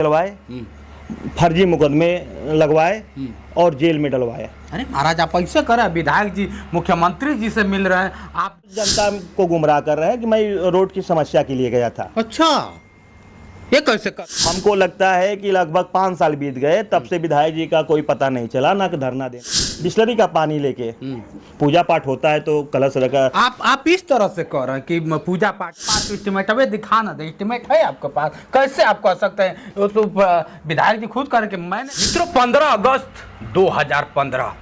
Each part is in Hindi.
चलवाए, फर्जी मुकदमे लगवाए और जेल में डलवाए। अरे महाराज आप ऐसे कर रहे हैं, विधायक जी मुख्यमंत्री जी से मिल रहे हैं, आप जनता को गुमराह कर रहे हैं कि मैं रोड की समस्या के लिए गया था। अच्छा ये कैसे कर? हमको लगता है कि लगभग 5 साल बीत गए, तब से विधायक जी का कोई पता नहीं चला, ना कि धरना दे। बिस्लरी का पानी लेके पूजा पाठ होता है तो कलश रखा। आप इस तरह से कह रहे हैं कि पूजा पाठ एस्टिमेट अबे दिखा ना दे, एस्टिमेट है आपके पास, कैसे आप कह सकते हैं? वो तो विधायक जी खुद कह रहे कि मैंने मित्रों 15 अगस्त 2015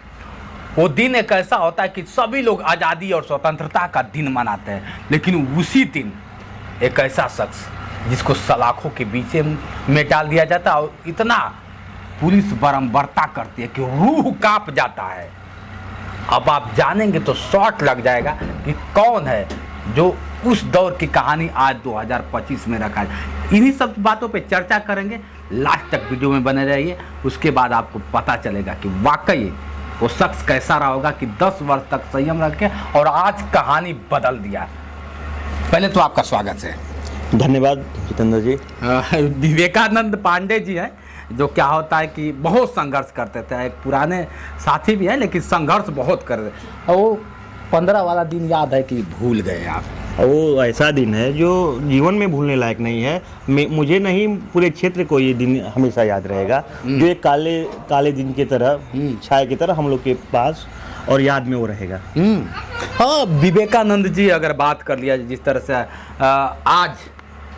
वो दिन एक ऐसा होता है कि सभी लोग आज़ादी और स्वतंत्रता का दिन मनाते हैं, लेकिन उसी दिन एक ऐसा शख्स जिसको सलाखों के बीच में डाल दिया जाता है और इतना पुलिस बर्बरता करती है कि रूह कांप जाता है। अब आप जानेंगे तो शॉर्ट लग जाएगा कि कौन है जो उस दौर की कहानी आज 2025 में रखा है। इन्हीं सब बातों पे चर्चा करेंगे, लास्ट तक वीडियो में बने रहिए। उसके बाद आपको पता चलेगा कि वाकई वो शख्स कैसा रहा होगा कि 10 वर्ष तक संयम रखे और आज कहानी बदल दिया। पहले तो आपका स्वागत है। धन्यवाद जितेंद्र जी। विवेकानंद पांडे जी हैं, जो क्या होता है कि बहुत संघर्ष करते थे, एक पुराने साथी भी हैं लेकिन संघर्ष बहुत कर रहे। वो 15 वाला दिन याद है कि भूल गए आप? वो ऐसा दिन है जो जीवन में भूलने लायक नहीं है। मुझे नहीं, पूरे क्षेत्र को ये दिन हमेशा याद रहेगा, जो एक काले काले दिन की तरह, छाया की तरह हम लोग के पास और याद में वो रहेगा। हाँ, विवेकानंद जी अगर बात कर लिया जिस तरह से आज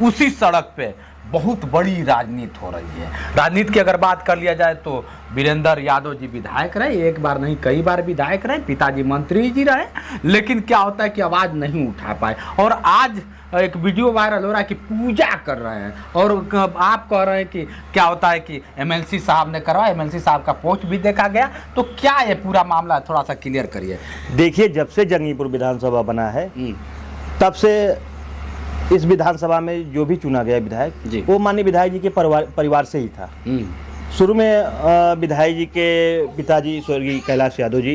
उसी सड़क पे बहुत बड़ी राजनीति हो रही है। राजनीति की अगर बात कर लिया जाए तो वीरेंद्र यादव जी विधायक रहे, एक बार नहीं कई बार विधायक रहे, पिताजी मंत्री जी रहे, लेकिन क्या होता है कि आवाज़ नहीं उठा पाए। और आज एक वीडियो वायरल हो रहा है कि पूजा कर रहे हैं और आप कह रहे हैं कि क्या होता है कि एमएलसी साहब ने करवाया, एमएलसी साहब का पोस्ट भी देखा गया। तो क्या ये पूरा मामला थोड़ा सा क्लियर करिए। देखिए, जब से जंगीपुर विधानसभा बना है तब से इस विधानसभा में जो भी चुना गया विधायक, वो माननीय विधायक जी के परिवार से ही था। शुरू में विधायक जी के पिताजी स्वर्गीय कैलाश यादव जी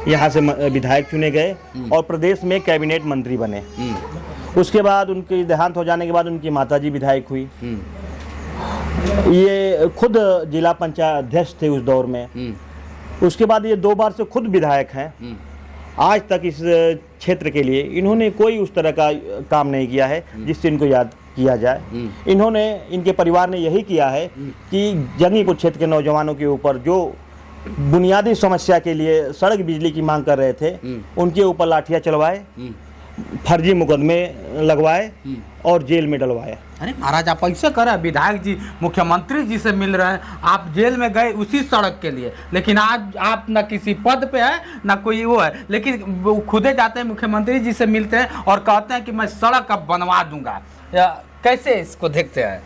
यहाँ से विधायक चुने गए और प्रदेश में कैबिनेट मंत्री बने। उसके बाद उनके देहांत हो जाने के बाद उनकी माताजी विधायक हुई। ये खुद जिला पंचायत अध्यक्ष थे उस दौर में। उसके बाद ये 2 बार से खुद विधायक हैं। आज तक इस क्षेत्र के लिए इन्होंने कोई उस तरह का काम नहीं किया है जिससे इनको याद किया जाए। इन्होंने, इनके परिवार ने यही किया है कि जंगीपुर क्षेत्र के नौजवानों के ऊपर जो बुनियादी समस्या के लिए सड़क बिजली की मांग कर रहे थे, उनके ऊपर लाठियां चलवाए, फर्जी मुकदमे लगवाए और जेल में डलवाए। अरे महाराज आप ऐसे कर रहे हैं, विधायक जी मुख्यमंत्री जी से मिल रहे हैं, आप जेल में गए उसी सड़क के लिए, लेकिन आज आप ना किसी पद पे है ना कोई वो है, लेकिन वो खुदे जाते हैं मुख्यमंत्री जी से मिलते हैं और कहते हैं कि मैं सड़क अब बनवा दूंगा। कैसे इसको देखते हैं?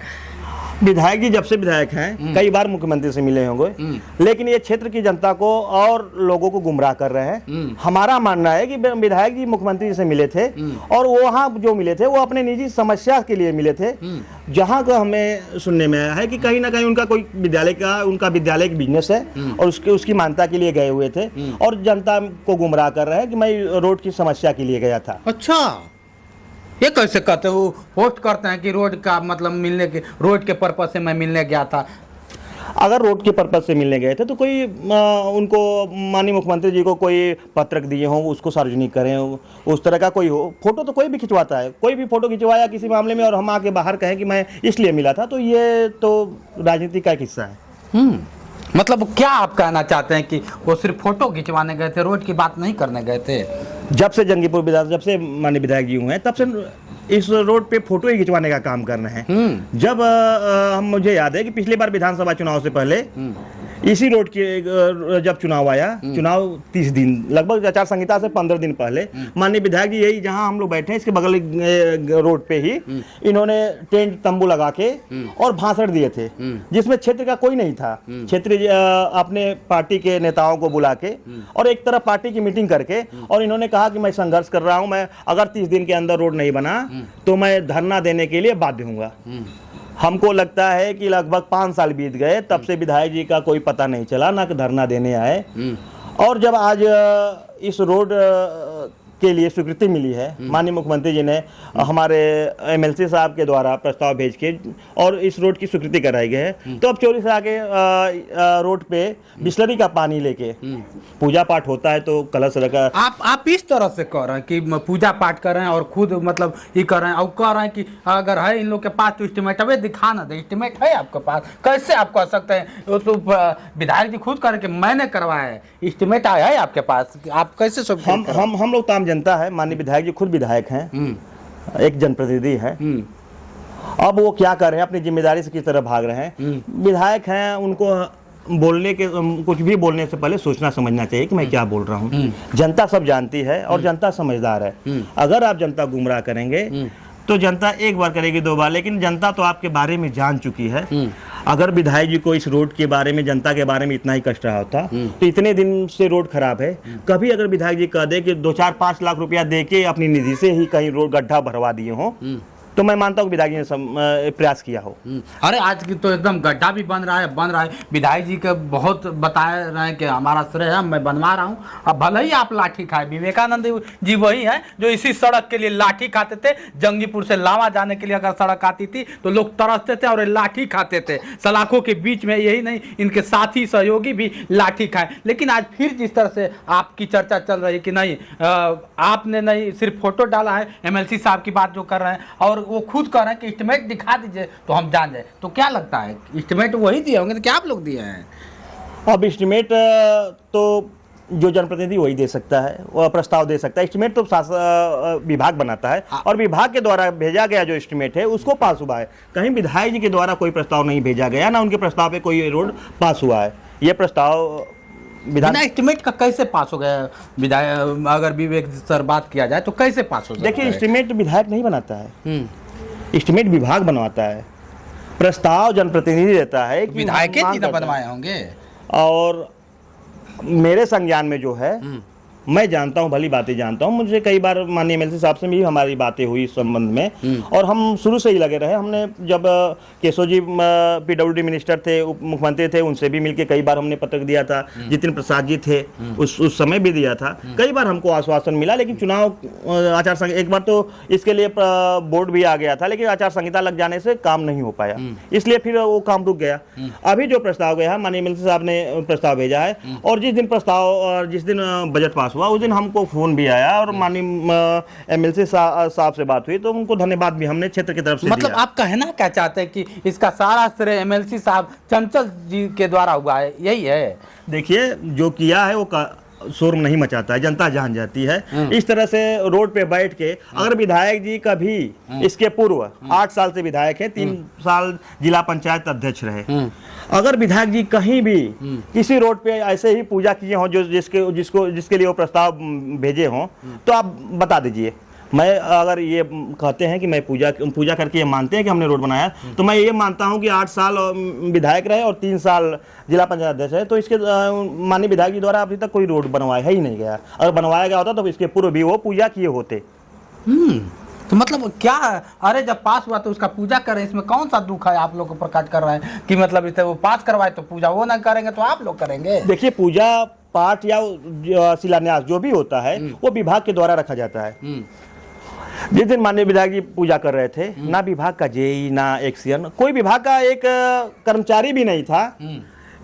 विधायक जी जब से विधायक हैं कई बार मुख्यमंत्री से मिले होंगे, लेकिन ये क्षेत्र की जनता को और लोगों को गुमराह कर रहे हैं। हमारा मानना है कि विधायक जी मुख्यमंत्री जी से मिले थे और वहाँ जो मिले थे वो अपने निजी समस्या के लिए मिले थे। जहाँ का हमें सुनने में आया है कि कहीं ना कहीं उनका कोई उनका विद्यालय का बिजनेस है और उसकी मान्यता के लिए गए हुए थे और जनता को गुमराह कर रहे हैं कि मैं रोड की समस्या के लिए गया था। अच्छा, ये कैसे कहते हो? पोस्ट करते हैं कि रोड का मतलब मिलने के, रोड के पर्पज से मैं मिलने गया था। अगर रोड के पर्पज से मिलने गए थे तो कोई उनको माननीय मुख्यमंत्री जी को कोई पत्रक दिए हों, उसको सार्वजनिक करें, उस तरह का कोई हो। फोटो तो कोई भी खिंचवाता है, कोई भी फोटो खिंचवाया किसी मामले में और हम आके बाहर कहें कि मैं इसलिए मिला था, तो ये तो राजनीति का एक हिस्सा है। मतलब क्या आप कहना चाहते हैं कि वो सिर्फ फोटो खिंचवाने गए थे, रोड की बात नहीं करने गए थे? जब से जंगीपुर विधानसभा, जब से माननीय विधायक जी हुए हैं तब से इस रोड पे फोटो ही खिंचवाने का काम कर रहे हैं। जब मुझे याद है कि पिछली बार विधानसभा चुनाव से पहले इसी रोड के जब चुनाव आया, चुनाव 30 दिन लगभग आचार संहिता से 15 दिन पहले माननीय विधायक जी यही जहां हम लोग बैठे हैं इसके बगल रोड पे ही इन्होंने टेंट तंबू लगा के और भाषण दिए थे, जिसमें क्षेत्र का कोई नहीं था। क्षेत्र अपने पार्टी के नेताओं को बुला के और एक तरफ पार्टी की मीटिंग करके और इन्होंने कहा कि मैं संघर्ष कर रहा हूं, मैं अगर 30 दिन के अंदर रोड नहीं बना तो मैं धरना देने के लिए बाध्य हूंगा। हमको लगता है कि लगभग 5 साल बीत गए, तब से विधायक जी का कोई पता नहीं चला, ना कि धरना देने आए। और जब आज इस रोड के लिए स्वीकृति मिली है, माननीय मुख्यमंत्री जी ने हमारे एमएलसी साहब के द्वारा प्रस्ताव भेज के और इस रोड की स्वीकृति कराई गई है। तो अब चोरी से आके रोड पे बिस्लरी का पानी लेके पूजा पाठ होता है तो कलश रखा। आप इस तरह से कह रहे हैं कि पूजा पाठ कर रहे हैं और खुद मतलब ये कर रहे हैं और कह रहे हैं कि अगर है इन लोग के पास तो एस्टिमेट है, दिखा ना दे, एस्टिमेट है आपके पास, कैसे आप कह सकते हैं? वो तो विधायक जी खुद करके मैंने करवाया है, एस्टिमेट आया है आपके पास, आप कैसे सब? हम लोग तो आम जनता है, माननीय विधायक जी खुद विधायक हैं, एक जनप्रतिनिधि है। अब वो क्या कर रहे हैं, अपनी जिम्मेदारी से किस तरह भाग रहे हैं। विधायक हैं, उनको बोलने के कुछ भी बोलने से पहले सोचना समझना चाहिए कि मैं क्या बोल रहा हूँ। जनता सब जानती है और जनता समझदार है। अगर आप जनता गुमराह करेंगे तो जनता एक बार करेगी, दो बार, लेकिन जनता तो आपके बारे में जान चुकी है। अगर विधायक जी को इस रोड के बारे में, जनता के बारे में इतना ही कष्ट रहा होता तो इतने दिन से रोड खराब है, कभी अगर विधायक जी कह दे कि 2-4-5 लाख रुपया दे के अपनी निधि से ही कहीं रोड गड्ढा भरवा दिए हो, तो मैं मानता हूँ विधायक जी ने प्रयास किया हो। अरे आज की तो एकदम गड्ढा भी बन रहा है। विधायक जी के बहुत बता रहे हैं कि हमारा श्रेय है, मैं बनवा रहा हूँ। अब भले ही आप लाठी खाए, विवेकानंद जी वही हैं जो इसी सड़क के लिए लाठी खाते थे। जंगीपुर से लावा जाने के लिए अगर सड़क आती थी तो लोग तरसते थे और लाठी खाते थे। सलाखों के बीच में यही नहीं, इनके साथी सहयोगी भी लाठी खाए। लेकिन आज फिर जिस तरह से आपकी चर्चा चल रही कि नहीं, आपने नहीं सिर्फ फोटो डाला है, एमएलसी साहब की बात जो कर रहे हैं और वो खुद कह रहे हैं कि एस्टिमेट दिखा दीजिए तो हम जान जाए, तो क्या लगता है एस्टिमेट वही दिए होंगे तो क्या आप लोग दिए हैं? अब एस्टिमेट तो जो जनप्रतिनिधि वही दे सकता है, वह प्रस्ताव दे सकता है। एस्टिमेट तो विभाग बनाता है और विभाग के द्वारा भेजा गया जो एस्टिमेट है उसको पास हुआ है। कहीं विधायक जी के द्वारा कोई प्रस्ताव नहीं भेजा गया, ना उनके प्रस्ताव पे कोई रोड पास हुआ है। ये प्रस्ताव बिना एस्टिमेट का कैसे पास हो गया? विधायक अगर विवेक सर बात किया जाए तो कैसे पास हो सकता है? देखिए, एस्टिमेट विधायक नहीं बनाता है, एस्टिमेट विभाग बनवाता है। प्रस्ताव जनप्रतिनिधि देता है, विधायक जी ने बनवाए होंगे। और मेरे संज्ञान में जो है, मैं जानता हूं, भली बातें जानता हूं, मुझे कई बार माननीय एमएलसी साहब से भी हमारी बातें हुई इस संबंध में और हम शुरू से ही लगे रहे। हमने जब केशव जी पीडब्ल्यूडी मिनिस्टर थे, उप मुख्यमंत्री थे, उनसे भी मिलकर कई बार हमने पत्र दिया था। जितिन प्रसाद जी थे उस समय भी दिया था। कई बार हमको आश्वासन मिला, लेकिन चुनाव आचार संहिता, एक बार तो इसके लिए बोर्ड भी आ गया था, लेकिन आचार संहिता लग जाने से काम नहीं हो पाया, इसलिए फिर वो काम रुक गया। अभी जो प्रस्ताव गया है, माननीय एमएलसी साहब ने प्रस्ताव भेजा है और जिस दिन बजट पास हुआ उस दिन हमको फोन भी आया और माननीय एमएलसी साहब से बात हुई तो उनको धन्यवाद भी हमने क्षेत्र की तरफ से मतलब आप कहना क्या चाहते हैं कि इसका सारा श्रेय एमएलसी साहब चंचल जी के द्वारा हुआ है, यही है? देखिए, जो किया है वो शोर नहीं मचाता है, जनता जान जाती है। इस तरह से रोड पे बैठ के अगर विधायक जी कभी इसके पूर्व 8 साल से विधायक है, 3 साल जिला पंचायत अध्यक्ष रहे, अगर विधायक जी कहीं भी किसी रोड पे ऐसे ही पूजा किए हों जो जिसके लिए वो प्रस्ताव भेजे हों, तो आप बता दीजिए। मैं अगर ये कहते हैं कि मैं पूजा करके ये मानते हैं कि हमने रोड बनाया, तो मैं ये मानता हूं कि 8 साल विधायक रहे और 3 साल जिला पंचायत अध्यक्ष है, तो इसके माननीय विधायक जी द्वारा अभी तक कोई रोड बनवाया ही नहीं गया। अगर बनवाया गया होता तो इसके पूर्व भी वो पूजा किए होते। तो मतलब क्या, अरे जब पास हुआ तो उसका पूजा करें, इसमें कौन सा दुख है? आप लोग को प्रकट कर रहे हैं कि मतलब इसे वो पास करवाए तो पूजा वो ना करेंगे तो आप लोग करेंगे। देखिए, पूजा पाठ या शिलान्यास जो भी होता है वो विभाग के द्वारा रखा जाता है। जिस दिन माननीय विधायक जी पूजा कर रहे थे, ना विभाग का जेई, ना एक्सीएन, कोई विभाग का एक कर्मचारी भी नहीं था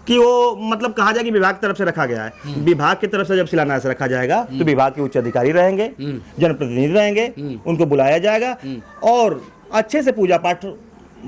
कि वो मतलब कहा जाए कि विभाग की तरफ से रखा गया है। विभाग की तरफ से जब शिलान्यास रखा जाएगा तो विभाग के उच्च अधिकारी रहेंगे, जनप्रतिनिधि रहेंगे, उनको बुलाया जाएगा और अच्छे से पूजा पाठ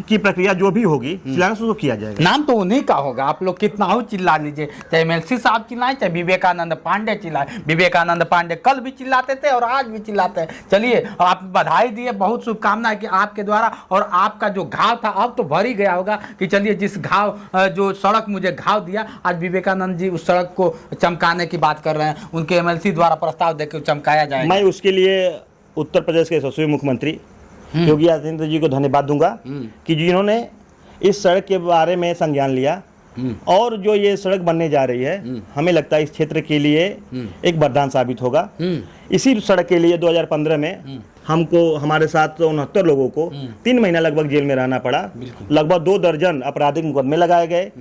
की प्रक्रिया जो भी होगी शिलान्यास उसको किया जाएगा। नाम तो उन्हीं का होगा, आप लोग कितना हो चिल्ला लीजिए, चाहे एमएलसी साहब चिल्लाए, चाहे विवेकानंद पांडे चिल्लाए। विवेकानंद पांडे कल भी चिल्लाते थे और आज भी चिल्लाते हैं। चलिए, आप बधाई दिए, बहुत शुभकामनाएं कि आपके द्वारा, और आपका जो घाव था अब तो भर ही गया होगा कि चलिए जिस घाव जो सड़क मुझे घाव दिया, आज विवेकानंद जी उस सड़क को चमकाने की बात कर रहे हैं, उनके एमएलसी द्वारा प्रस्ताव देकर चमकाया जाएगा। मैं उसके लिए उत्तर प्रदेश के यशस्वी मुख्यमंत्री योगी आदित्यनाथ जी को धन्यवाद दूंगा कि जिन्होंने इस सड़क के बारे में संज्ञान लिया और जो ये सड़क बनने जा रही है, हमें लगता है इस क्षेत्र के लिए एक वरदान साबित होगा। इसी सड़क के लिए 2015 में हमको, हमारे साथ 69 लोगों को 3 महीना लगभग जेल में रहना पड़ा। लगभग 2 दर्जन आपराधिक मुकदमे लगाए गए,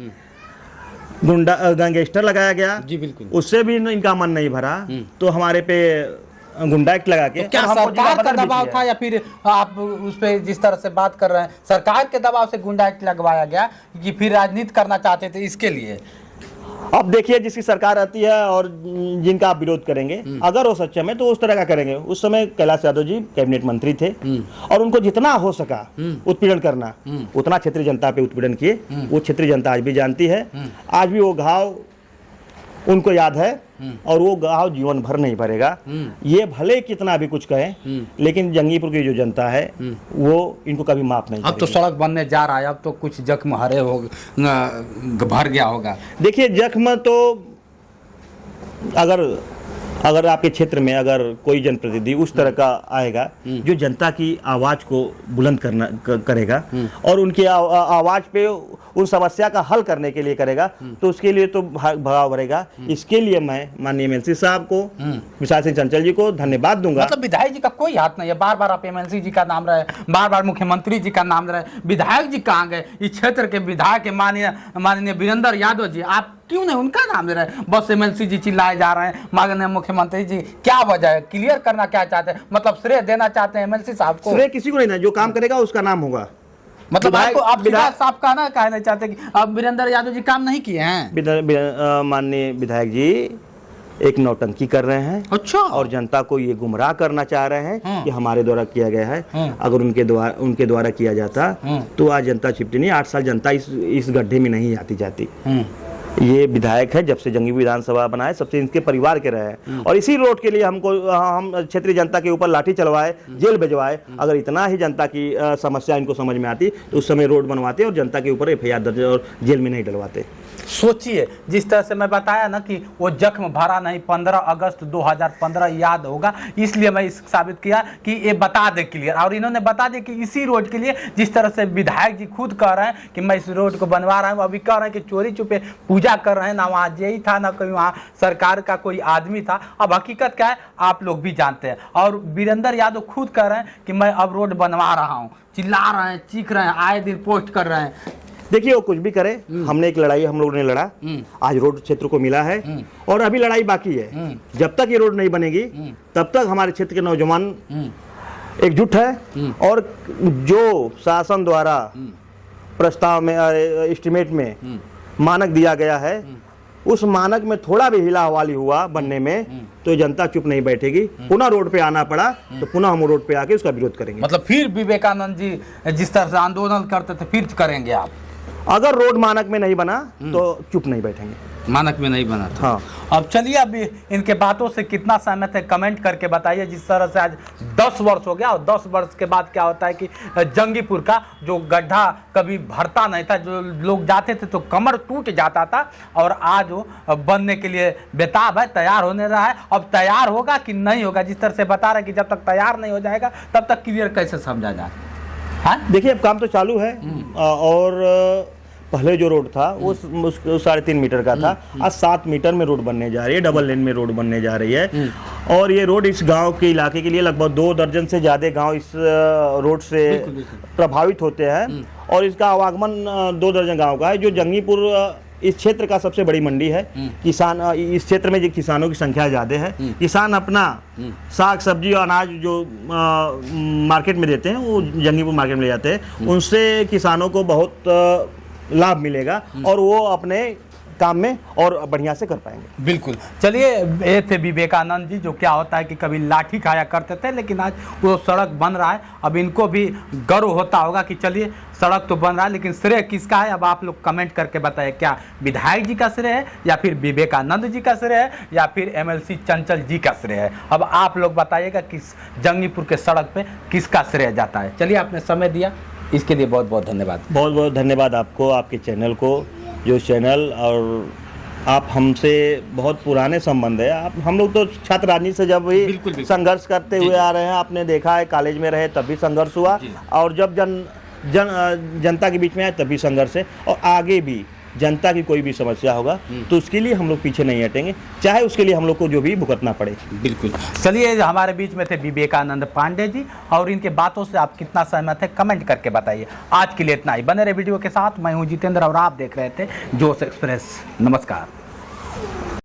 गैंगस्टर लगाया गया। जी बिल्कुल। उससे भी इनका मन नहीं भरा तो हमारे पे गुंडा एक्ट लगा के, तो क्या और हमको जिला सरकार का बदल भी दबाव किया। था या फिर आप उस पे जिस तरह से बात कर रहे हैं सरकार के दबाव से गुंडा एक्ट लगवाया गया कि फिर राजनीति करना चाहते थे इसके लिए? अब देखिए, जिसकी सरकार आती है और जिनका आप विरोध करेंगे, अगर वो सक्षम है तो उस तरह का करेंगे। उस समय कैलाश यादव जी कैबिनेट मंत्री थे और उनको जितना हो सका उत्पीड़न करना, उतना क्षेत्रीय जनता पे उत्पीड़न किए। वो क्षेत्रीय जनता आज भी जानती है, आज भी वो घाव उनको याद है और वो घाव जीवन भर नहीं भरेगा। ये भले कितना भी कुछ कहें, लेकिन जंगीपुर की जो जनता है वो इनको कभी माफ नहीं अब तो करेगी। सड़क बनने जा रहा है, अब तो कुछ जख्म हरे हो भर गया होगा। देखिए, जख्म तो अगर आपके क्षेत्र में अगर कोई जनप्रतिनिधि उस तरह का आएगा जो जनता की आवाज को बुलंद करेगा और उनकी आवाज पे उन समस्या का हल करने के लिए करेगा, तो उसके लिए तो भगाव भरेगा। इसके लिए मैं माननीय एमएलसी साहब को, विशाल सिंह चंचल जी को धन्यवाद दूंगा। मतलब विधायक जी का कोई हाथ नहीं है, बार बार आप एमएलसी जी का नाम रहे, बार बार मुख्यमंत्री जी का नाम रहे, विधायक जी कहाँ गए? इस क्षेत्र के विधायक माननीय वीरेंद्र यादव जी, आप क्यों नहीं उनका नाम ले रहे हैं? बस एमएलसी जी चिल्लाए जा रहे हैं, माननीय मुख्यमंत्री जी। क्या वजह है? क्लियर करना क्या चाहते हैं? मतलब श्रेय देना चाहते हैं एमएलसी साहब को? श्रेय किसी को नहीं, जो काम करेगा उसका नाम होगा। मतलब आपको आप विधायक साहब का ना कहना चाहते कि अब वीरेंद्र यादव जी काम नहीं किए हैं? माननीय विधायक जी एक नौटंकी कर रहे हैं। अच्छा। और जनता को ये गुमराह करना चाह रहे हैं कि हमारे द्वारा किया गया है। अगर उनके द्वारा किया जाता तो आज जनता छिपती नहीं, 8 साल जनता इस गड्ढे में नहीं आती जाती। ये विधायक है, जब से जंगीपुर विधानसभा बनाए सबसे इनके परिवार के रहे हैं और इसी रोड के लिए हम क्षेत्रीय जनता के ऊपर लाठी चलवाए, जेल भिजवाए। अगर इतना ही जनता की समस्या इनको समझ में आती तो उस समय रोड बनवाते और जनता के ऊपर एफआईआर दर्ज और जेल में नहीं डलवाते। सोचिए, जिस तरह से मैं बताया ना कि वो जख्म भरा नहीं, 15 अगस्त 2015 याद होगा, इसलिए मैं इस साबित किया कि ये बता दे क्लियर। और इन्होंने बता दिया कि इसी रोड के लिए जिस तरह से विधायक जी खुद कह रहे हैं कि मैं इस रोड को बनवा रहा हूँ, अभी कह रहे हैं कि चोरी छुपे पूजा कर रहे हैं, ना वहाँ जेई था ना कहीं वहाँ सरकार का कोई आदमी था। अब हकीकत क्या है आप लोग भी जानते हैं। और वीरेंद्र यादव खुद कह रहे हैं कि मैं अब रोड बनवा रहा हूँ, चिल्ला रहे हैं, चीख रहे हैं, आए दिन पोस्ट कर रहे हैं। देखिए, वो कुछ भी करे, हमने एक लड़ाई हम लोगों ने लड़ा, आज रोड क्षेत्र को मिला है और अभी लड़ाई बाकी है। जब तक ये रोड नहीं बनेगी तब तक हमारे क्षेत्र के नौजवान एकजुट है और जो शासन द्वारा प्रस्ताव में एस्टिमेट में मानक दिया गया है, उस मानक में थोड़ा भी हिला हवाली हुआ बनने में तो जनता चुप नहीं बैठेगी। पुनः रोड पे आना पड़ा तो पुनः हम रोड पे आके उसका विरोध करेंगे। मतलब फिर विवेकानंद जी जिस तरह से आंदोलन करते थे फिर करेंगे आप? अगर रोड मानक में नहीं बना तो चुप नहीं बैठेंगे। मानक में नहीं बना था। हाँ। अब चलिए, अभी इनके बातों से कितना सहमत है कमेंट करके बताइए। जिस तरह से आज 10 वर्ष हो गया और 10 वर्ष के बाद क्या होता है कि जंगीपुर का जो गड्ढा कभी भरता नहीं था, जो लोग जाते थे तो कमर टूट जाता था, और आज वो बनने के लिए बेताब है, तैयार होने रहा है। अब तैयार होगा कि नहीं होगा, जिस तरह से बता रहे हैं कि जब तक तैयार नहीं हो जाएगा तब तक क्लियर कैसे समझा जाए? हाँ, देखिए, अब काम तो चालू है और पहले जो रोड था वो 3.5 मीटर का था, आज 7 मीटर में रोड बनने जा रही है, डबल लेन में रोड बनने जा रही है। और ये रोड इस गांव के इलाके के लिए लगभग 2 दर्जन से ज़्यादा गांव इस रोड से प्रभावित होते हैं और इसका आवागमन 2 दर्जन गांव का है। जो जंगीपुर इस क्षेत्र का सबसे बड़ी मंडी है। किसान इस क्षेत्र में जो किसानों की संख्या ज़्यादा है, किसान अपना साग सब्जी और अनाज जो मार्केट में देते हैं वो जंगीपुर मार्केट में ले जाते हैं, उनसे किसानों को बहुत लाभ मिलेगा और वो अपने काम में और बढ़िया से कर पाएंगे। बिल्कुल। चलिए, ये थे विवेकानंद जी, जो क्या होता है कि कभी लाठी खाया करते थे लेकिन आज वो सड़क बन रहा है। अब इनको भी गर्व होता होगा कि चलिए सड़क तो बन रहा है, लेकिन श्रेय किसका है? अब आप लोग कमेंट करके बताइए, क्या विधायक जी का श्रेय है या फिर विवेकानंद जी का श्रेय है या फिर एमएलसी चंचल जी का श्रेय है? अब आप लोग बताइएगा किस जंगीपुर के सड़क पे किसका श्रेय जाता है। चलिए, आपने समय दिया इसके लिए बहुत बहुत धन्यवाद। बहुत बहुत धन्यवाद आपको, आपके चैनल को, जो चैनल और आप हमसे बहुत पुराने संबंध है। आप हम लोग तो छात्र राजनीति से जब भी संघर्ष करते हुए आ रहे हैं, आपने देखा है कॉलेज में रहे तब भी संघर्ष हुआ और जब जनता के बीच में आए तब भी संघर्ष है और आगे भी जनता की कोई भी समस्या होगा तो उसके लिए हम लोग पीछे नहीं हटेंगे, चाहे उसके लिए हम लोग को जो भी भुगतना पड़े। बिल्कुल। चलिए, हमारे बीच में थे विवेकानंद पांडे जी और इनके बातों से आप कितना सहमत है कमेंट करके बताइए। आज के लिए इतना ही, बने रहे वीडियो के साथ। मैं हूं जितेंद्र और आप देख रहे थे जोश एक्सप्रेस। नमस्कार।